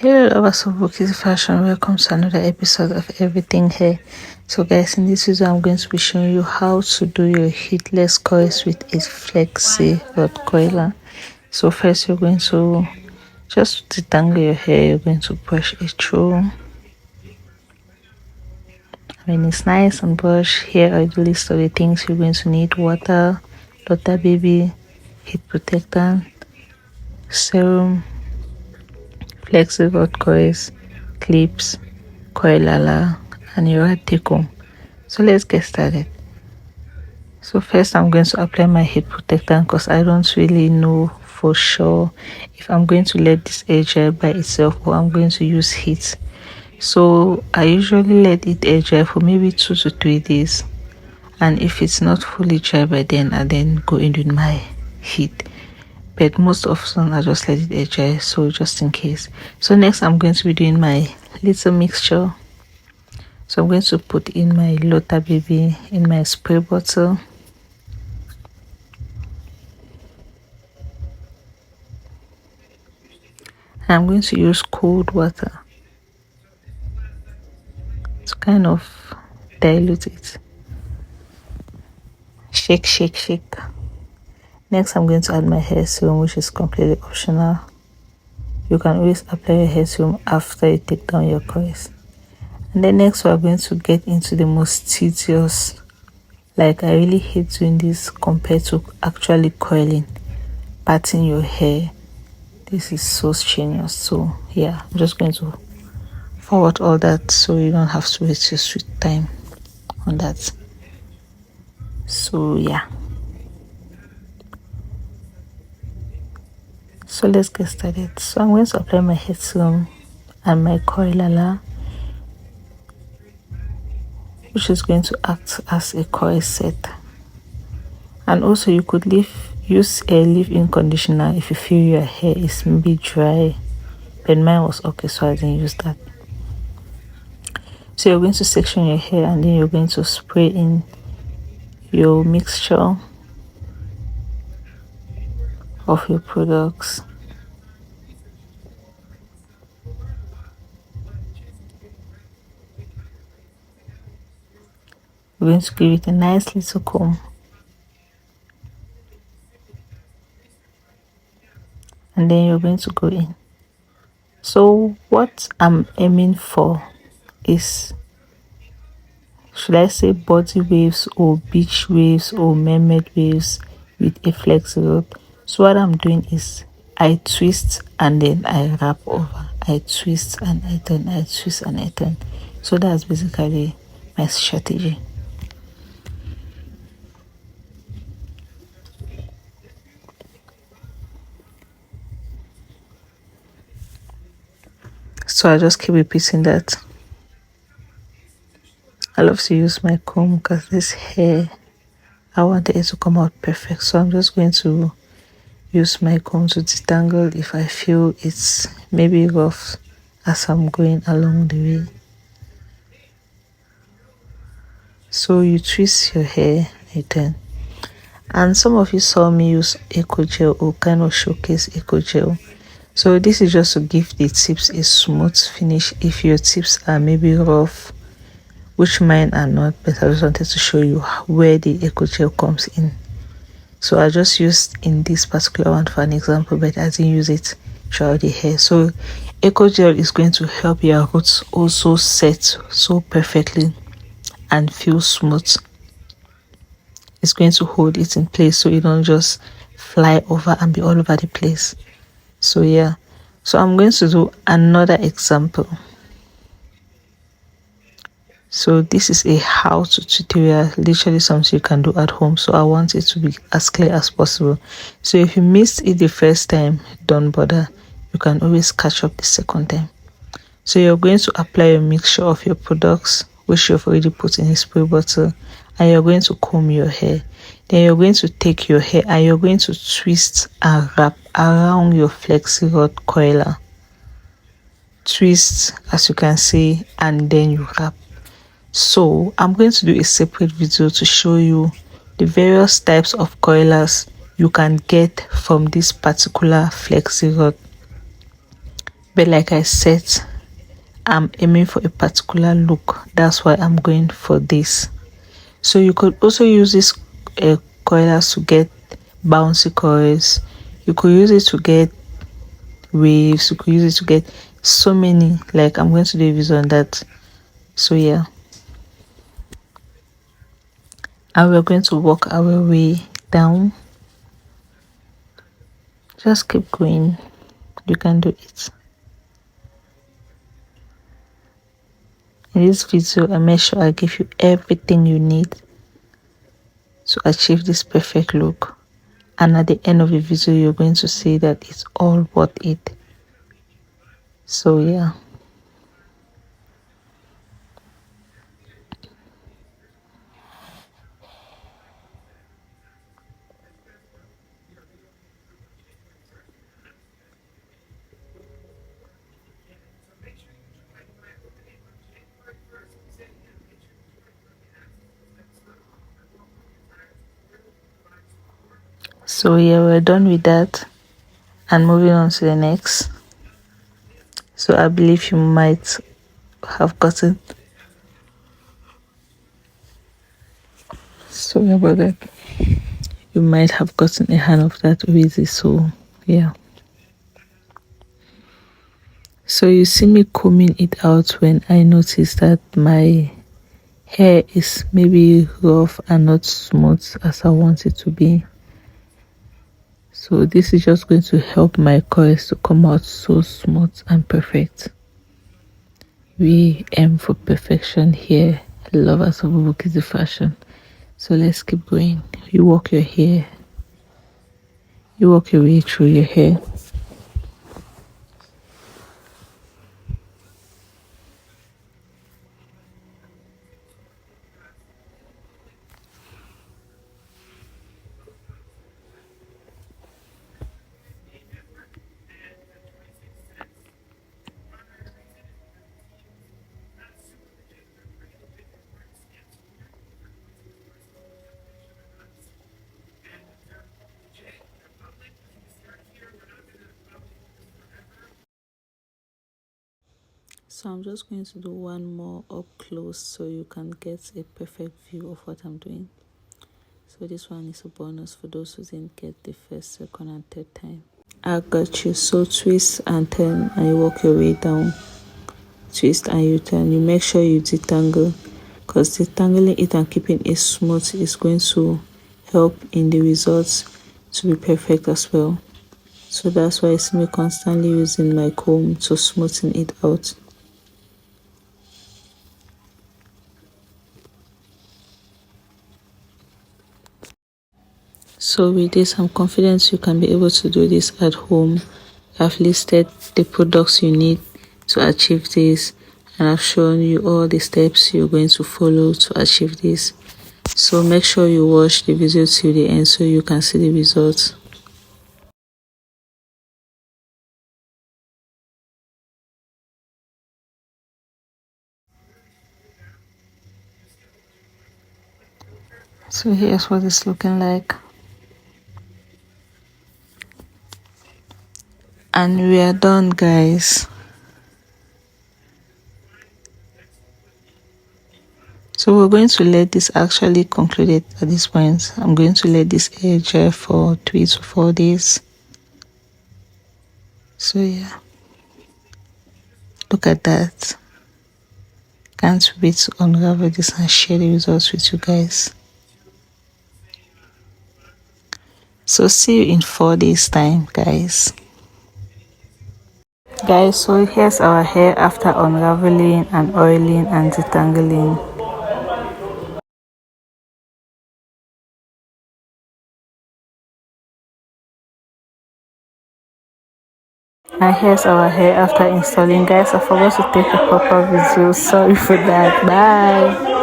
Hello lovers of bookies fashion, welcome to another episode of Everything Hair. So guys, in this video I'm going to be showing you how to do your heatless coils with a Flexi Rod coiler. So first you're going to just detangle your hair, you're going to brush it through. When it's nice and brushed, here are the list of the things you're going to need: water, baby, heat protectant, serum, Flexi Rod coils, clips, coil and your take home. So let's get started. So first I'm going to apply my heat protectant because I don't really know for sure if I'm going to let this air dry by itself or I'm going to use heat. So I usually let it air dry for maybe 2 to 3 days, and if it's not fully dry by then, I then go in with my heat. But most often I just let it air dry, so just in case. So next I'm going to be doing my little mixture. So I'm going to put in my baby in my spray bottle. I'm going to use cold water to kind of dilute it. Shake, shake, shake. Next, I'm going to add my hair serum, which is completely optional. You can always apply your hair serum after you take down your coils. And then next, we're going to get into the most tedious. Like, I really hate doing this compared to actually coiling, parting your hair. This is so strenuous. So yeah, I'm just going to forward all that so you don't have to waste your sweet time on that. So yeah, so let's get started. So I'm going to apply my hair serum and my coil which is going to act as a coil set. And also you could use a leave-in conditioner if you feel your hair is maybe dry, but mine was okay, so I didn't use that. So you're going to section your hair and then you're going to spray in your mixture of your products. You're going to give it a nice little comb. And then you're going to go in. So what I'm aiming for is, should I say, body waves or beach waves or mermaid waves with a Flexi Rod. So what I'm doing is I twist and then I wrap over. I twist and I turn, I twist and I turn. So that's basically my strategy. So I just keep repeating that. I love to use my comb because this hair, I want it to come out perfect. So I'm just going to use my comb to detangle if I feel it's maybe rough as I'm going along the way. So you twist your hair, I turn. And some of you saw me use eco gel or kind of showcase eco gel. So this is just to give the tips a smooth finish if your tips are maybe rough, which mine are not, but I just wanted to show you where the eco gel comes in. So I just used in this particular one for an example, but I didn't use it throughout the hair. So eco gel is going to help your roots also set so perfectly and feel smooth. It's going to hold it in place so you don't just fly over and be all over the place. So yeah, so I'm going to do another example. So this is a how-to tutorial, literally something you can do at home. So I want it to be as clear as possible. So if you missed it the first time, don't bother. You can always catch up the second time. So you're going to apply a mixture of your products, which you've already put in a spray bottle, and you're going to comb your hair. Then you're going to take your hair and you're going to twist and wrap around your Flexi Rod coiler. Twist, as you can see, and then you wrap. So I'm going to do a separate video to show you the various types of coilers you can get from this particular Flexi Rod. But like I said, I'm aiming for a particular look. That's why I'm going for this. So you could also use this coilers to get bouncy coils. You could use it to get waves. You could use it to get so many. Like I'm going to do a video on that. So yeah, and we're going to work our way down. Just keep going. You can do it. In this video, I make sure I give you everything you need to achieve this perfect look. And at the end of the video, you're going to see that it's all worth it. So yeah. So yeah, we're done with that and moving on to the next. So I believe you might have gotten, sorry about that, you might have gotten a hand of that already. So yeah, so you see me combing it out when I notice that my hair is maybe rough and not smooth as I want it to be. So this is just going to help my coils to come out so smooth and perfect. We aim for perfection here, lovers of Bukisi fashion. So let's keep going. You walk your hair. You walk your way through your hair. So I'm just going to do one more up close so you can get a perfect view of what I'm doing. So this one is a bonus for those who didn't get the first, second and third time. I got you. So twist and turn and you walk your way down. Twist and you turn. You make sure you detangle, because detangling it and keeping it smooth is going to help in the results to be perfect as well. So that's why I see me constantly using my comb to smoothen it out. So with this, I'm confident you can be able to do this at home. I've listed the products you need to achieve this, and I've shown you all the steps you're going to follow to achieve this. So make sure you watch the video till the end so you can see the results. So here's what it's looking like. And we are done, guys. So we're going to let this actually conclude it at this point. I'm going to let this air dry for 3 to 4 days. So yeah, look at that. Can't wait to unravel this and share the results with you guys. So see you in 4 days time, guys. Guys, so here's our hair after unraveling and oiling and detangling. And here's our hair after installing. Guys, I forgot to take a proper video. Sorry for that. Bye.